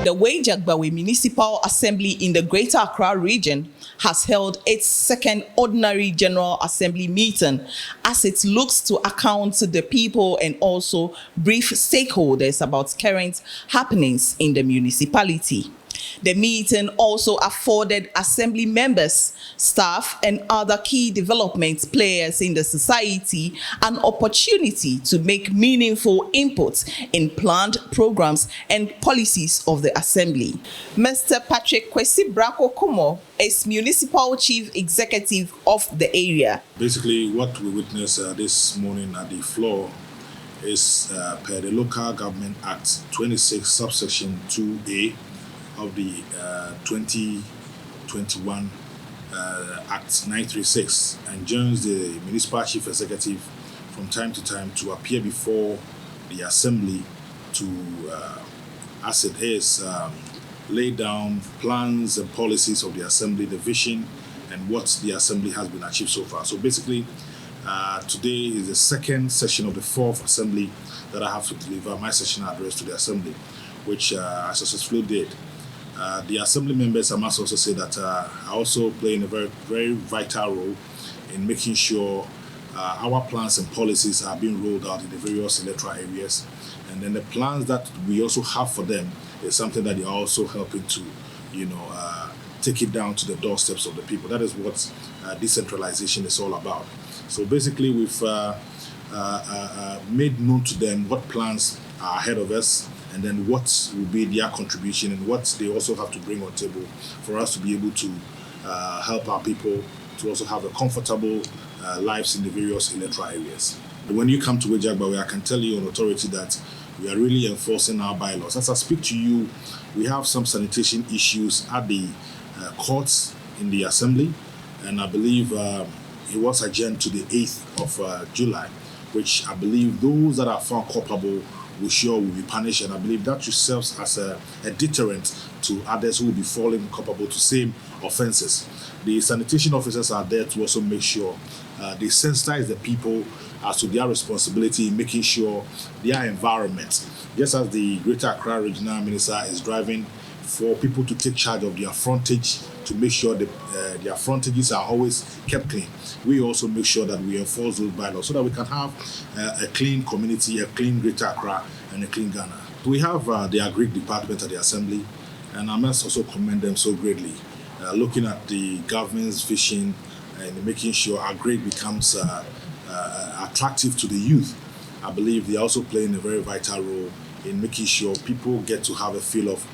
The Weija-Gbawe Municipal Assembly in the Greater Accra region has held its second Ordinary General Assembly meeting as it looks to account to the people and also brief stakeholders about current happenings in the municipality. The meeting also afforded assembly members, staff, and other key development players in the society an opportunity to make meaningful inputs in planned programs and policies of the assembly. Mr. Patrick Kwesi Brako Kumo is Municipal Chief Executive of the area. Basically, what we witnessed this morning at the floor is per the Local Government Act 26, subsection 2A, of the 2021 Act 936, enjoins the municipal chief executive from time to time to appear before the assembly to, as it is, lay down plans and policies of the assembly, the vision, and what the assembly has been achieved so far. So basically, today is the second session of the fourth assembly that I have to deliver my session address to the assembly, which I successfully did. The assembly members, I must also say that are also playing a very, very vital role in making sure our plans and policies are being rolled out in the various electoral areas. And then the plans that we also have for them is something that they are also helping to, take it down to the doorsteps of the people. That is what decentralization is all about. So basically, we've made known to them what plans are ahead of us, and then what will be their contribution and what they also have to bring on table for us to be able to help our people to also have a comfortable lives in the various electoral areas. When you come to Weija-Gbawe, I can tell you on authority that we are really enforcing our bylaws. As I speak to you, we have some sanitation issues at the courts in the assembly, and I believe it was adjourned to the 8th of July, which I believe those that are found culpable will be punished, and I believe that serves as a deterrent to others who will be falling culpable to same offences. The sanitation officers are there to also make sure they sensitize the people as to their responsibility in making sure their environment, just as the Greater Accra Regional Minister is driving for people to take charge of their frontage to make sure that their frontages are always kept clean. We also make sure that we enforce those bylaws so that we can have a clean community, a clean Greater Accra, and a clean Ghana. We have the Agri department at the Assembly, and I must also commend them so greatly, looking at the government's vision and making sure Agri becomes attractive to the youth. I believe they are also playing a very vital role in making sure people get to have a feel of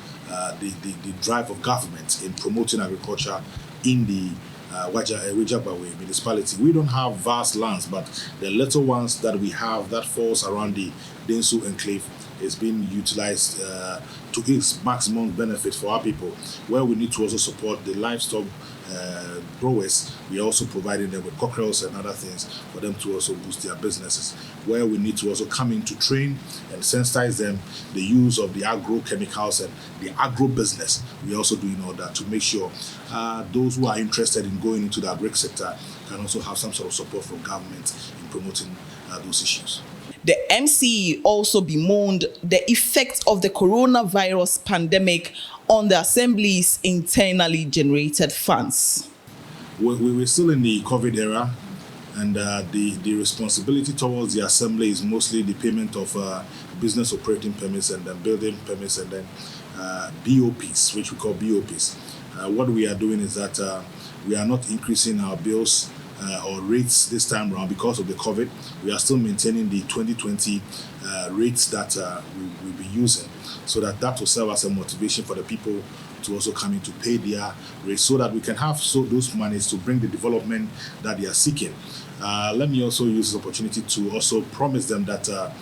the drive of government in promoting agriculture in the Weija-Gbawe municipality. We don't have vast lands, but the little ones that we have that falls around the Densu enclave is being utilized to its maximum benefit for our people. Where we need to also support the livestock growers, we are also providing them with cockerels and other things for them to also boost their businesses. Where we need to also come in to train and sensitize them the use of the agrochemicals and the agro business, we are also doing all that to make sure those who are interested in going into the agri sector can also have some sort of support from government in promoting those issues. The MC also bemoaned the effect of the coronavirus pandemic on the Assembly's internally generated funds. We're still in the COVID era, and the responsibility towards the Assembly is mostly the payment of business operating permits and then building permits and then BOPs, which we call BOPs. What we are doing is that we are not increasing our bills or rates this time around because of the COVID. We are still maintaining the 2020 rates that we'll be using, so that will serve as a motivation for the people to also come in to pay their rates so that we can have those monies to bring the development that they are seeking. Let me also use this opportunity to also promise them that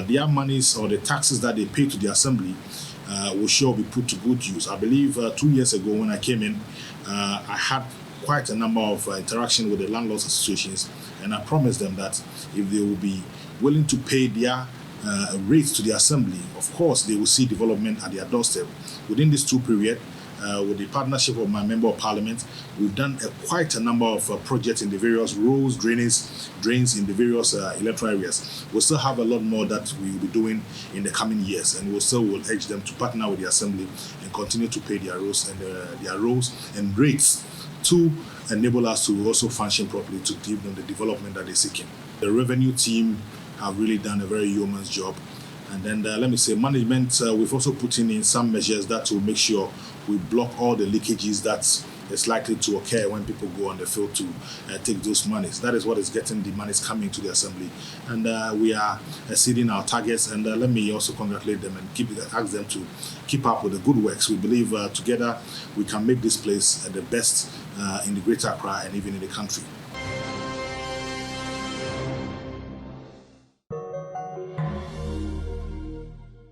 their monies or the taxes that they pay to the Assembly will sure be put to good use. I believe 2 years ago when I came in, I had quite a number of interaction with the landlords associations, and I promised them that if they will be willing to pay their rates to the Assembly, of course they will see development at their doorstep. Within this 2 period, with the partnership of my Member of Parliament, we've done quite a number of projects in the various roads, drains in the various electoral areas. We'll still have a lot more that we will be doing in the coming years, and we'll still will urge them to partner with the Assembly and continue to pay their roles and rates to enable us to also function properly to give them the development that they're seeking. The revenue team have really done a very yeoman's job. And then let me say, management, we've also put in some measures that will make sure we block all the leakages that is likely to occur when people go on the field to take those monies. That is what is getting the monies coming to the Assembly. And we are exceeding our targets. And let me also congratulate them and ask them to keep up with the good works. We believe together we can make this place the best in the Greater Accra and even in the country.